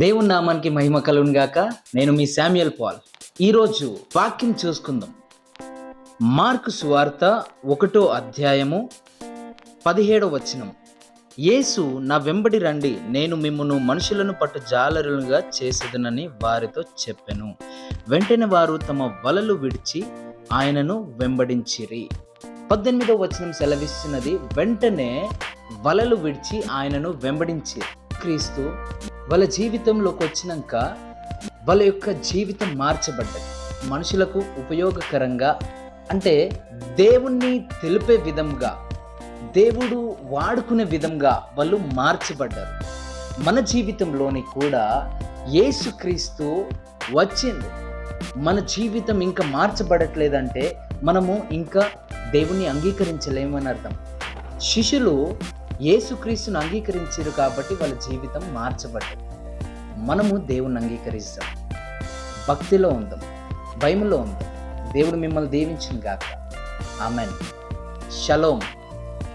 దేవుని నామానికి మహిమ కలుగును గాక. నేను మీ శామ్యుయల్ పాల్. ఈరోజు వాక్యం చూసుకుందాం. మార్కు సువార్త 1వ అధ్యాయము 17వ వచనం. యేసు, నా వెంబడి రండి, నేను మిమ్మును మనుషులను పట్టు జాలరులుగా చేసేదనని వారితో చెప్పెను. వెంటనే వారు తమ వలలు విడిచి ఆయనను వెంబడించిరి. 18వ వచనం సెలవిస్తున్నది, వెంటనే వలలు విడిచి ఆయనను వెంబడించిరి. క్రీస్తు వాళ్ళ జీవితంలోకి వచ్చినాక వాళ్ళ యొక్క జీవితం మార్చబడ్డది. మనుషులకు ఉపయోగకరంగా, అంటే దేవుణ్ణి తెలిపే విధంగా, దేవుడు వాడుకునే విధంగా వాళ్ళు మార్చబడ్డారు. మన జీవితంలోని కూడా యేసుక్రీస్తు వచ్చింది. మన జీవితం ఇంకా మార్చబడట్లేదంటే మనము ఇంకా దేవుణ్ణి అంగీకరించలేమని అర్థం. శిష్యులు యేసుక్రీస్తును అంగీకరించారు కాబట్టి వాళ్ళ జీవితం మార్చబడ్డది. మనము దేవుణ్ణి అంగీకరిస్తాం, భక్తిలో ఉందాం, భయములో ఉందాం. దేవుడు మిమ్మల్ని దీవించును గాక. ఆమెన్. షలోమ్.